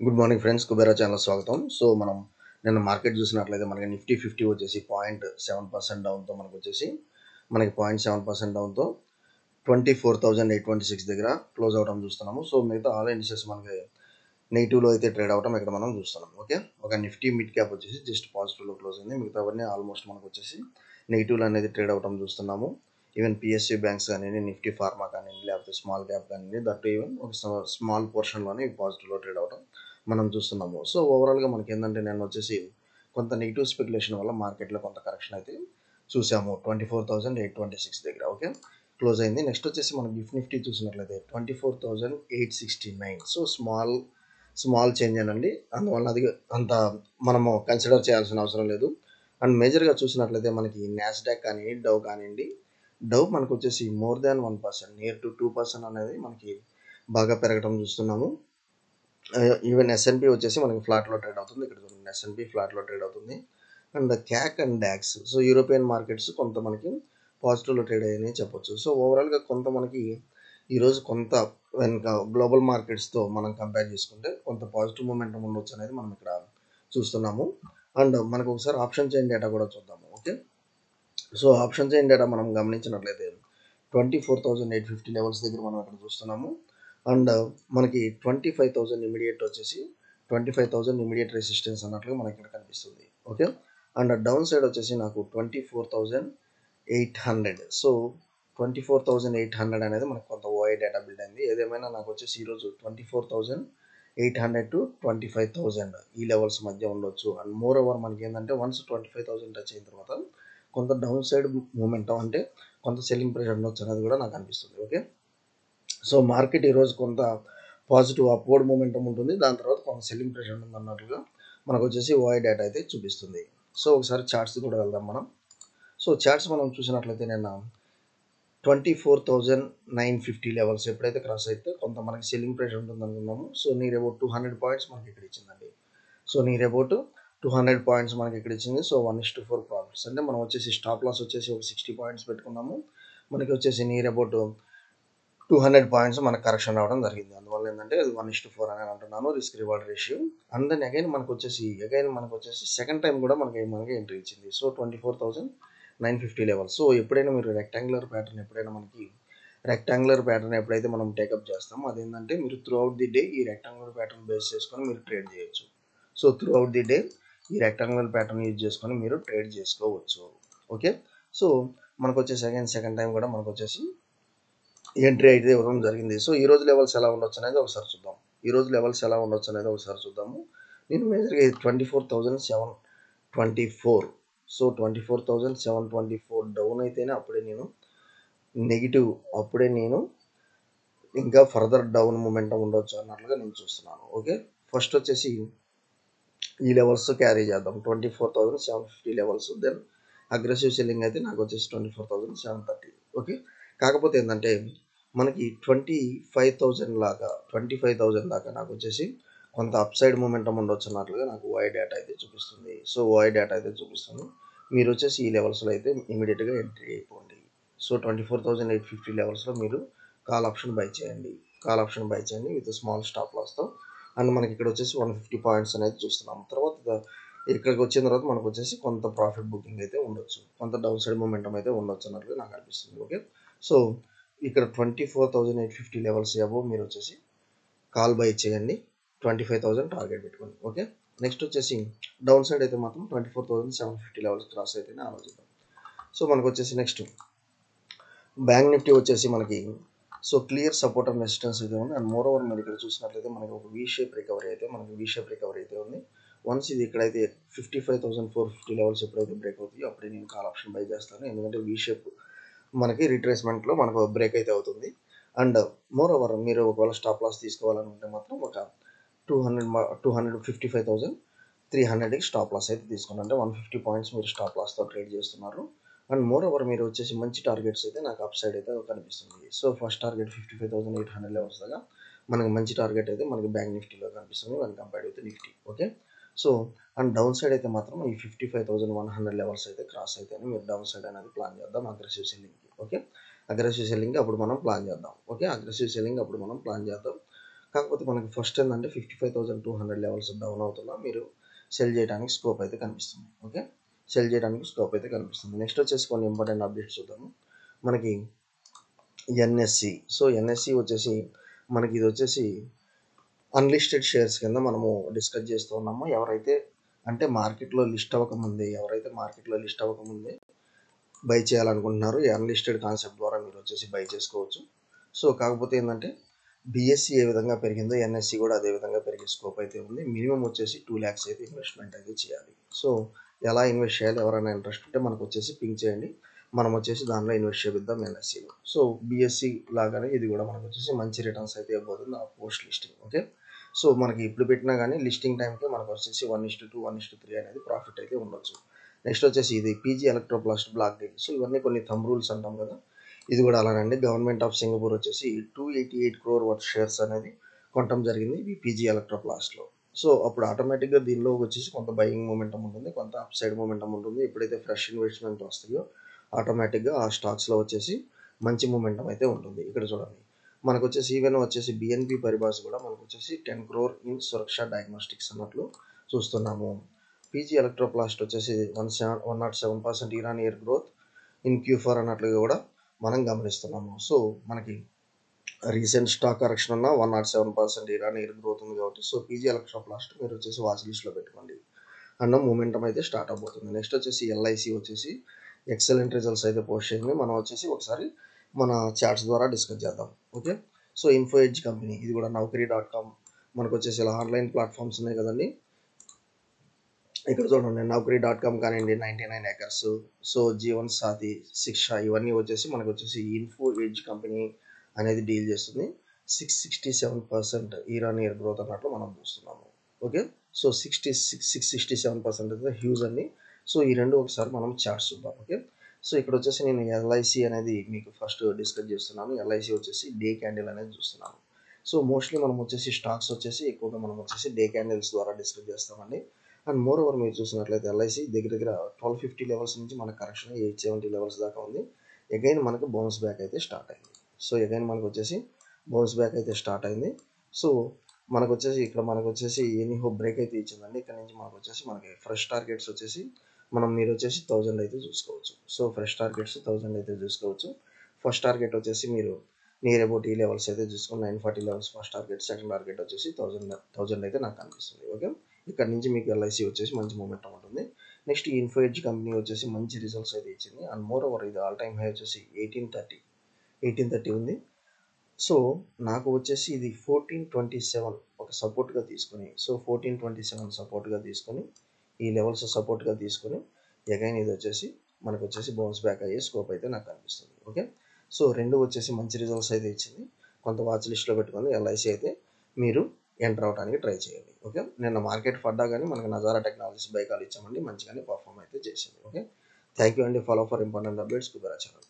Good morning friends, Kubera channel స్వాగతం. So మనం నిన్న మార్కెట్ చూసినట్లయితే మనకి నిఫ్టీ 50 వచ్చేసి 0.7% డౌన్తో మనకి 0.7% డౌన్తో 24,826 దగ్గర క్లోజ్ అవడం చూస్తున్నాము. సో మిగతా ఆల్ ఇండిసెస్ మనకి నెగిటివ్లో అయితే ట్రేడ్ అవడం ఇక్కడ మనం చూస్తున్నాం. ఓకే, ఒక నిఫ్టీ మిడ్ క్యాప్ వచ్చేసి జస్ట్ పాజిటివ్లో క్లోజ్ అయింది. మిగతావన్నీ ఆల్మోస్ట్ మనకు వచ్చేసి నెగిటివ్లో అనేది ట్రేడ్ అవడం చూస్తున్నాము. ఈవెన్ పిఎస్యూ బ్యాంక్స్ కానివ్వండి, నిఫ్టీ ఫార్మా కానివ్వండి, లేకపోతే స్మాల్ క్యాప్ కానివ్వండి, దట్ ఈవెన్ ఒక స్మాల్ పోర్షన్లోనే పాజిటివ్లో ట్రేడ్ అవడం మనం చూస్తున్నాము. సో ఓవరాల్గా మనకి ఏంటంటే నేను వచ్చేసి కొంత నెగిటివ్ స్పెక్యులేషన్ వల్ల మార్కెట్లో కొంత కరెక్షన్ అయితే చూసాము. 24,826 దగ్గర ఓకే క్లోజ్ అయింది. నెక్స్ట్ వచ్చేసి మనం గిఫ్ట్ నిఫ్టీ చూసినట్లయితే 24,869. సో స్మాల్ చేంజ్ అనండి, అందువల్ల అది అంత మనము కన్సిడర్ చేయాల్సిన అవసరం లేదు. అండ్ మేజర్గా చూసినట్లయితే మనకి నాస్డాక్ కానివ్వండి, డవ్ కానివ్వండి, డవ్ మనకు వచ్చేసి మోర్ దాన్ 1%, నియర్ టు 2% అనేది మనకి బాగా పెరగడం చూస్తున్నాము. ఈవెన్ ఎస్ఎన్పి వచ్చేసి మనకి ఫ్లాట్లో ట్రేడ్ అవుతుంది. ఇక్కడ చూడండి, ఎస్ఎన్పి ఫ్లాట్లో ట్రేడ్ అవుతుంది. And CAC and DAX, so European markets కొంత మనకి పాజిటివ్లో ట్రేడ్ అయ్యాయని చెప్పొచ్చు. సో ఓవరాల్గా కొంత మనకి ఈరోజు కొంత వెనక గ్లోబల్ మార్కెట్స్తో మనం కంపేర్ చేసుకుంటే కొంత పాజిటివ్ మూమెంటం ఉండొచ్చు అనేది మనం ఇక్కడ చూస్తున్నాము. అండ్ మనకు ఒకసారి ఆప్షన్ చైన్ డేటా కూడా చూద్దాము. Okay, so option chain data మనం గమనించినట్లయితే 24,850 లెవెల్స్ దగ్గర మనం ఇక్కడ చూస్తున్నాము. అండ్ మనకి 25,000 ఇమీడియట్ వచ్చేసి 25,000 ఇమీడియట్ రెసిస్టెన్స్ అన్నట్లుగా మనకి ఇక్కడ కనిపిస్తుంది. ఓకే, అండ్ డౌన్ సైడ్ వచ్చేసి నాకు 24,800. సో 24,800 అనేది మనకు కొంత ఓఐ డేటా బిల్డ్ అయింది. ఏదేమైనా నాకు వచ్చేసి ఈరోజు 24,800 టు 25,000 ఈ లెవెల్స్ మధ్య ఉండొచ్చు. అండ్ మోర్ ఓవర్ మనకి ఏంటంటే వన్స్ 25,000 టచ్ అయిన తర్వాత కొంత డౌన్ సైడ్ మూమెంటం అంటే కొంత సెల్లింగ్ ప్రెషర్ ఉండొచ్చు అనేది కూడా నాకు అనిపిస్తుంది. ఓకే, సో మార్కెట్ ఈరోజు కొంత పాజిటివ్ అప్వర్డ్ మూమెంటం ఉంటుంది, దాని తర్వాత కొంత సెల్లింగ్ ప్రెషర్ ఉంటుంది అన్నట్లుగా మనకు వచ్చేసి ఓఐ డేటా అయితే చూపిస్తుంది. సో ఒకసారి చార్ట్స్ కూడా వెళ్దాం మనం. సో చార్ట్స్ మనం చూసినట్లయితే నిన్న 24,950 లెవెల్స్ ఎప్పుడైతే క్రాస్ అయితే కొంత మనకి సెల్లింగ్ ప్రెషర్ ఉంటుంది అనుకున్నాము. సో నియర్ అబౌట్ 200 పాయింట్స్ మనకి ఇక్కడ ఇచ్చిందండి. సో నియర్ అబౌట్ 200 పాయింట్స్ మనకి ఇక్కడ ఇచ్చింది. సో 1:4 ప్రాఫిట్స్, అంటే మనం వచ్చేసి స్టాప్ లాస్ వచ్చేసి ఒక 60 పాయింట్స్ పెట్టుకున్నాము. మనకి వచ్చేసి నియర్ అబౌట్ 200 పాయింట్స్ మనకు కరెక్షన్ రావడం జరిగింది. అందువల్ల ఏంటంటే అది 1:4 అని అంటున్నాను, risk reward ratio. And then again మనకు వచ్చేసి సెకండ్ టైం కూడా మనకి ఎంట్రీ ఇచ్చింది. So 24,950 levels. సో ఎప్పుడైనా మీరు రెక్టాంగులర్ ప్యాటర్న్ ఎప్పుడైతే మనం టేకప్ చేస్తామో అదేంటంటే మీరు త్రూ అవుట్ ది డే ఈ రెక్టాంగులర్ ప్యాటర్న్ బేస్ చేసుకొని మీరు ట్రేడ్ చేయొచ్చు. So through out the day ఈ రెక్టాంగులర్ ప్యాటర్న్ యూజ్ చేసుకొని మీరు ట్రేడ్ చేసుకోవచ్చు. ఓకే, సో మనకు వచ్చేసి అగైన్ సెకండ్ టైం కూడా మనకు వచ్చేసి ఎంట్రీ అయితే ఇవ్వడం జరిగింది. సో ఈ రోజు లెవెల్స్ ఎలా ఉండొచ్చు అనేది ఒకసారి చూద్దాము. నేను మేజర్గా 24,724. సో 24,724 డౌన్ అయితేనే అప్పుడే నేను ఇంకా ఫర్దర్ డౌన్ మూమెంటం ఉండొచ్చు అన్నట్లుగా నేను చూస్తున్నాను. ఓకే, ఫస్ట్ వచ్చేసి ఈ లెవెల్స్ క్యారీ చేద్దాం, 24,750 లెవెల్స్. దెన్ అగ్రెసివ్ సెల్లింగ్ అయితే నాకు వచ్చేసి 24,730. ఓకే, కాకపోతే ఏంటంటే మనకి 25,000 దాకా నాకు వచ్చేసి కొంత అప్సైడ్ మూమెంటం ఉండొచ్చు అన్నట్లుగా నాకు ఓఐ డేటా అయితే చూపిస్తుంది. మీరు వచ్చేసి ఈ లెవెల్స్లో అయితే ఇమీడియట్గా ఎంట్రీ అయిపోండి. సో 24,850 లెవెల్స్లో మీరు కాల్ ఆప్షన్ బై చేయండి విత్ స్మాల్ స్టాప్ లాస్తో. అండ్ మనకి ఇక్కడ వచ్చేసి 150 పాయింట్స్ అనేది చూస్తున్నాం. తర్వాత ఇక్కడికి వచ్చిన తర్వాత మనకు వచ్చేసి కొంత ప్రాఫిట్ బుకింగ్ అయితే ఉండొచ్చు, కొంత డౌన్ సైడ్ మూమెంటం అయితే ఉండొచ్చు అన్నట్లుగా నాకు అనిపిస్తుంది. ఓకే, సో ఇక్కడ 24,850 లెవెల్స్ అబోవ్ మీరు వచ్చేసి కాల్ బై చేయండి, 25,000 టార్గెట్ పెట్టుకోండి. ఓకే, నెక్స్ట్ వచ్చేసి డౌన్ సైడ్ అయితే మాత్రం 24,750 లెవెల్స్ క్రాస్ అయితేనే ఆలోచిద్దాం. సో మనకు వచ్చేసి నెక్స్ట్ బ్యాంక్ నిఫ్టీ వచ్చేసి మనకి so clear support and resistance అయితే ఉంది. అండ్ మోర్ ఓవర్ మీరు ఇక్కడ చూసినట్లయితే మనకి ఒక వీ షేప్ రికవరీ అయితే ఉంది. వన్స్ ఇది ఇక్కడైతే 55,450 లెవెల్స్ ఎప్పుడైతే బ్రేక్ అవుతాయో అప్పుడే నేను కాల్ ఆప్షన్ బై చేస్తాను, ఎందుకంటే వీ షేప్ మనకి రిట్రేస్మెంట్లో మనకు బ్రేక్ అయితే అవుతుంది. అండ్ మోర్ ఓవర్ మీరు ఒకవేళ స్టాప్ లాస్ తీసుకోవాలనుకుంటే మాత్రం ఒక 255,300కి స్టాప్ లాస్ అయితే తీసుకోండి, అంటే 150 పాయింట్స్ మీరు స్టాప్ లాస్తో ట్రేడ్ చేస్తున్నారు. అండ్ మోర్ ఓవర్ మీరు వచ్చేసి మంచి టార్గెట్స్ అయితే నాకు అప్ సైడ్ అయితే కనిపిస్తుంది. సో ఫస్ట్ టార్గెట్ 55,800 లెవెల్స్ దాకా మనకి మంచి టార్గెట్ అయితే మనకి బ్యాంక్ నిఫ్టీలో కనిపిస్తుంది one compared with Nifty. Okay, so and down side అయితే మాత్రం ఈ 55,100 లెవెల్స్ అయితే క్రాస్ అయితే మీరు డౌన్ సైడ్ అనేది ప్లాన్ చేద్దాం అగ్రెసివ్ సెల్లింగ్కి. ఓకే, అగ్రెసివ్ సెల్లింగ్ అప్పుడు మనం ప్లాన్ చేద్దాం. కాకపోతే మనకి ఫస్ట్ ఏంటంటే 55,200 లెవెల్స్ డౌన్ అవుతున్నా మీరు సెల్ చేయడానికి స్కోప్ అయితే కనిపిస్తుంది. ఓకే, సెల్ చేయడానికి స్కోప్ అయితే కనిపిస్తుంది. నెక్స్ట్ వచ్చేసి కొన్ని ఇంపార్టెంట్ అప్డేట్స్ చూద్దాము. మనకి ఎన్ఎస్సి. సో ఎన్ఎస్సి వచ్చేసి మనకి ఇది వచ్చేసి అన్లిస్టెడ్ షేర్స్ కింద మనము డిస్కస్ చేస్తూ ఉన్నాము. ఎవరైతే అంటే మార్కెట్లో లిస్ట్ అవ్వకముందే బై చేయాలనుకుంటున్నారు, ఈ అన్లిస్టెడ్ కాన్సెప్ట్ ద్వారా మీరు వచ్చేసి బై చేసుకోవచ్చు. సో కాకపోతే ఏంటంటే బిఎస్సి ఏ విధంగా పెరిగిందో ఎన్ఎస్సి కూడా అదే విధంగా పెరిగే స్కోప్ అయితే ఉంది. మినిమం వచ్చేసి 2 lakhs అయితే ఇన్వెస్ట్మెంట్ అయితే చేయాలి. సో ఎలా ఇన్వెస్ట్ చేయాలి, ఎవరైనా ఇంట్రెస్ట్ ఉంటే మనకు వచ్చేసి పింక్ చేయండి, మనం వచ్చేసి దానిలో ఇన్వెస్ట్ చేద్దాం ఎన్ఎస్సిలో. సో బిఎస్సి లాగానే ఇది కూడా మనకు వచ్చేసి మంచి రిటర్న్స్ అయితే ఇవ్వబోతుంది ఆ పోస్ట్ లిస్టింగ్. ఓకే, సో మనకి ఇప్పుడు పెట్టినా కానీ లిస్టింగ్ టైంకి మనకు వచ్చేసి 1:2 1:3 అనేది ప్రాఫిట్ అయితే ఉండొచ్చు. నెక్స్ట్ వచ్చేసి ఇది PG Electroplast black deal. So ఇవన్నీ కొన్ని థంబ్ రూల్స్ అంటాం కదా, ఇది కూడా అలానండి. గవర్నమెంట్ ఆఫ్ సింగపూర్ వచ్చేసి 288 crore వర్త్ షేర్స్ అనేది కొనటం జరిగింది ఈ పీజీ ఎలక్ట్రోప్లాస్ట్లో. సో అప్పుడు ఆటోమేటిక్గా దీనిలో వచ్చేసి కొంత బయింగ్ మూమెంటం ఉంటుంది, కొంత అప్ సైడ్ మూమెంటం ఉంటుంది. ఎప్పుడైతే ఫ్రెష్ ఇన్వెస్ట్మెంట్ వస్తాయో ఆటోమేటిక్గా ఆ స్టాక్స్లో వచ్చేసి మంచి మూమెంటం అయితే ఉంటుంది. ఇక్కడ చూడండి మనకు వచ్చేసి ఈవెన్ వచ్చేసి బిఎన్పి పరిబాస్ కూడా మనకు వచ్చేసి 10 crore ఇన్ సురక్ష డయాగ్నోస్టిక్స్ అన్నట్లు చూస్తున్నాము. పీజీ ఎలక్ట్రోప్లాస్ట్ వచ్చేసి 107% year on year growth in Q4 అన్నట్లుగా కూడా మనం గమనిస్తున్నాము. సో మనకి రీసెంట్ స్టాక్ కరెక్షన్ ఉన్న 107% ఇయర్ ఆన్ ఇయర్ గ్రోత్ ఉంది కాబట్టి సో పీజీ ఎలక్ట్రోప్లాస్ట్ మీరు వచ్చేసి వాచ్ లిస్ట్లో పెట్టుకోండి అన్న మూమెంటం అయితే స్టార్ట్ అవబోతుంది. నెక్స్ట్ వచ్చేసి ఎల్ఐసి వచ్చేసి ఎక్సలెంట్ రిజల్ట్స్ అయితే పోస్ట్ చేసింది. మనం వచ్చేసి ఒకసారి మన చాట్స్ ద్వారా డిస్కస్ చేద్దాం. Okay, so info edge company, ఇది కూడా Naukri.com మనకు వచ్చేసి ఇలా ఆన్లైన్ ప్లాట్ఫామ్స్ ఉన్నాయి కదండి. ఇక్కడ చూడండి Naukri.com కానివ్వండి, 99 acres, సో జీవన్ సాథి, శిక్ష, ఇవన్నీ వచ్చేసి మనకు వచ్చేసి ఇన్ఫో ఎడ్జ్ కంపెనీ అనేది డీల్ చేస్తుంది. 667% ఇయర్ ఆన్ ఇయర్ గ్రోత్ అన్నట్లు మనం చూస్తున్నాము. ఓకే, సో 667% అయితే హ్యూజ్ అండి. సో ఈ రెండు ఒకసారి మనం చార్ట్స్ చూద్దాం. ఓకే, సో ఇక్కడ వచ్చేసి నేను ఎల్ఐసి అనేది మీకు ఫస్ట్ డిస్కస్ చేస్తున్నాను. ఎల్ఐసి వచ్చేసి డే క్యాండిల్ అనేది చూస్తున్నాను. సో మోస్ట్లీ మనం వచ్చేసి స్టాక్స్ వచ్చేసి ఎక్కువగా మనం వచ్చేసి డే క్యాండిల్స్ ద్వారా డిస్కస్ చేస్తామండి. అండ్ మోర్ ఓవర్ మీరు చూసినట్లయితే ఎల్ఐసి దగ్గర 1250 లెవెల్స్ నుంచి మన కరెక్షన్ 870 లెవెల్స్ దాకా ఉంది. అగైన్ మనకు బౌన్స్ బ్యాక్ అయితే స్టార్ట్ అయింది. సో అగైన్ మనకు వచ్చేసి బౌన్స్ బ్యాక్ అయితే స్టార్ట్ అయింది. సో మనకు వచ్చేసి ఇక్కడ మనకు వచ్చేసి ఎనీహో బ్రేక్ అయితే ఇచ్చిందండి. ఇక్కడ నుంచి మనకు వచ్చేసి మనకి ఫ్రెష్ టార్గెట్స్ వచ్చేసి మీరు వచ్చేసి 1000 అయితే చూసుకోవచ్చు. సో ఫ్రెష్ టార్గెట్స్ 1000 అయితే చూసుకోవచ్చు. ఫస్ట్ టార్గెట్ వచ్చేసి మీరు నియర్ అబౌట్ ఈ లెవెల్స్ అయితే చూసుకుని 940 levels first target, second target వచ్చేసి 1000 అయితే నాకు కనిపిస్తుంది. ఓకే, ఇక్కడ నుంచి మీకు ఎల్ఐసి వచ్చేసి మంచి మూమెంటం ఉంటుంది. నెక్స్ట్ ఈ ఇన్ఫో ఎడ్జ్ కంపెనీ వచ్చేసి మంచి రిజల్ట్స్ అయితే ఇచ్చింది. అండ్ మోర్ ఓవర్ ఇది ఆల్ టైమ్ హై వచ్చేసి 1830 ఉంది. సో నాకు వచ్చేసి ఇది 1427 ఒక సపోర్ట్గా తీసుకొని, సో 1427 సపోర్ట్గా తీసుకొని ఈ లెవెల్స్ సపోర్ట్గా తీసుకొని అగైన్ ఇది వచ్చేసి మనకు వచ్చేసి బౌన్స్ బ్యాక్ అయ్యే స్కోప్ అయితే నాకు కనిపిస్తుంది. ఓకే, సో రెండు వచ్చేసి మంచి రిజల్ట్స్ అయితే ఇచ్చింది. కొంత వాచ్ లిస్ట్లో పెట్టుకొని ఎల్ఐసి అయితే మీరు ఎంటర్ అవడానికి ట్రై చేయండి. ఓకే, నిన్న మార్కెట్ పడ్డా కానీ మనకు నజారా టెక్నాలజీస్ బైకాలు ఇచ్చామండి, మంచిగానే పర్ఫామ్ అయితే చేసింది. ఓకే, థ్యాంక్ యూ అండి. Follow for important updates Kubera channel.